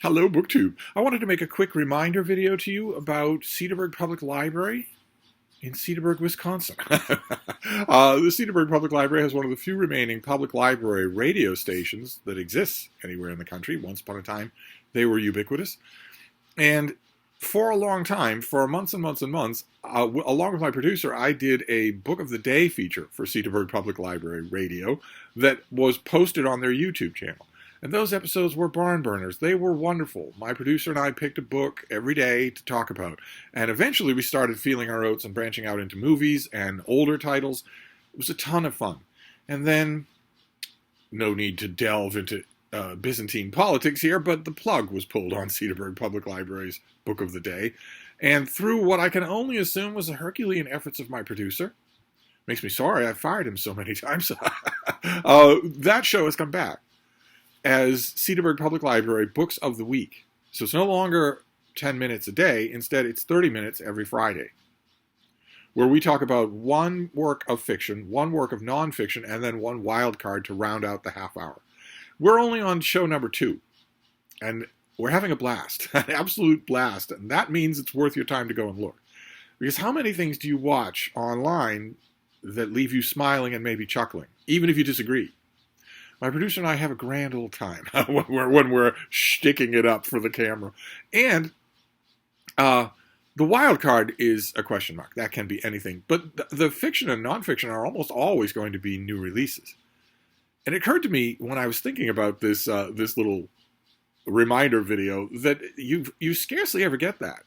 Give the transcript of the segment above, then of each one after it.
Hello, BookTube. I wanted to make a quick reminder video to you about Cedarburg Public Library in Cedarburg, Wisconsin. The Cedarburg Public Library has one of the few remaining public library radio stations that exists anywhere in the country. Once upon a time, they were ubiquitous. And for a long time, for months and months and months, along with my producer, I did a Book of the Day feature for Cedarburg Public Library Radio that was posted on their YouTube channel. And those episodes were barn burners. They were wonderful. My producer and I picked a book every day to talk about. And eventually we started feeling our oats and branching out into movies and older titles. It was a ton of fun. And then, no need to delve into Byzantine politics here, but the plug was pulled on Cedarburg Public Library's Book of the Day. And through what I can only assume was the Herculean efforts of my producer, makes me sorry I fired him so many times, that show has come back as Cedarburg Public Library Books of the Week. So it's no longer 10 minutes a day. Instead, it's 30 minutes every Friday, where we talk about one work of fiction, one work of nonfiction, and then one wild card to round out the half hour. We're only on show number 2, and we're having a blast, an absolute blast, and that means it's worth your time to go and look. Because how many things do you watch online that leave you smiling and maybe chuckling, even if you disagree? My producer and I have a grand old time when we're sticking it up for the camera. And the wild card is a question mark. That can be anything. But the fiction and nonfiction are almost always going to be new releases. And it occurred to me when I was thinking about this this little reminder video that you scarcely ever get that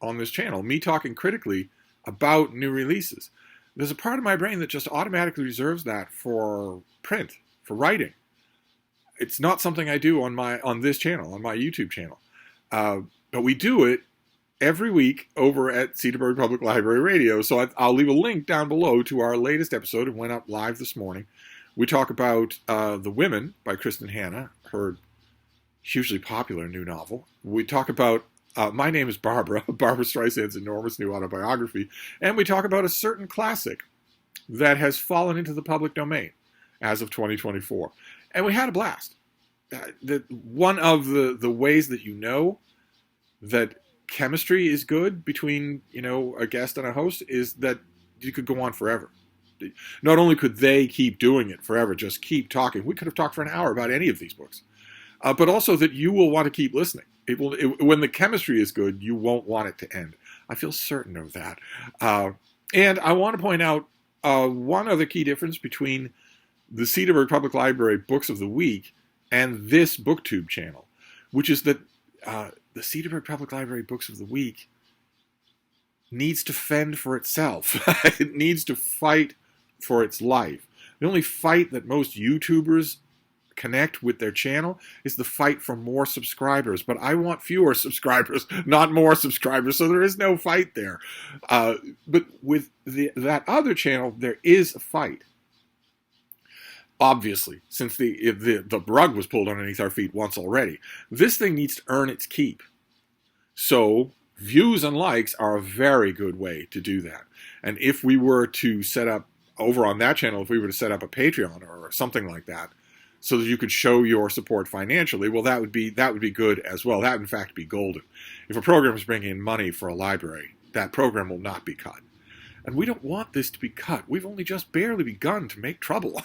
on this channel, me talking critically about new releases. There's a part of my brain that just automatically reserves that for print, for writing. It's not something I do on this channel, on my YouTube channel. But we do it every week over at Cedarburg Public Library Radio. So I'll leave a link down below to our latest episode. It went up live this morning. We talk about The Women by Kristen Hanna, her hugely popular new novel. We talk about My Name is Barbara, Barbara Streisand's enormous new autobiography. And we talk about a certain classic that has fallen into the public domain as of 2024. And we had a blast. One of the ways that you know that chemistry is good between, a guest and a host is that you could go on forever. Not only could they keep doing it forever, just keep talking. We could have talked for an hour about any of these books. But also that you will want to keep listening. When the chemistry is good, you won't want it to end. I feel certain of that. And I want to point out one other key difference between the Cedarburg Public Library Books of the Week and this BookTube channel, which is that the Cedarburg Public Library Books of the Week needs to fend for itself. It needs to fight for its life. The only fight that most YouTubers connect with their channel is the fight for more subscribers. But I want fewer subscribers, not more subscribers, so there is no fight there. But with that other channel, there is a fight. Obviously, since the rug was pulled underneath our feet once already. This thing needs to earn its keep. So views and likes are a very good way to do that. And if we were to set up, over on that channel, if we were to set up a Patreon or something like that, so that you could show your support financially, well, that would be good as well. That would, in fact, be golden. If a program is bringing in money for a library, that program will not be cut. And we don't want this to be cut. We've only just barely begun to make trouble.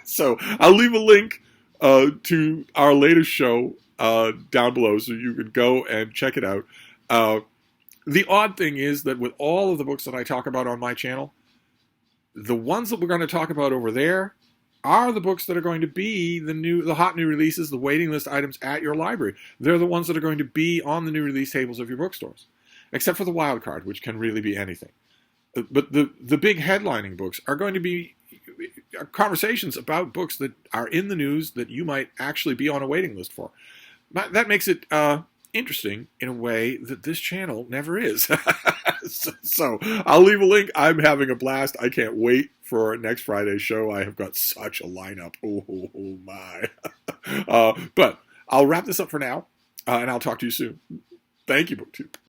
So I'll leave a link to our latest show down below so you can go and check it out. The odd thing is that with all of the books that I talk about on my channel, the ones that we're going to talk about over there are the books that are going to be the hot new releases, the waiting list items at your library. They're the ones that are going to be on the new release tables of your bookstores, except for the wild card, which can really be anything. But the big headlining books are going to be conversations about books that are in the news that you might actually be on a waiting list for. That makes it interesting in a way that this channel never is. So I'll leave a link. I'm having a blast. I can't wait for next Friday's show. I have got such a lineup. Oh my. But I'll wrap this up for now, and I'll talk to you soon. Thank you, BookTube.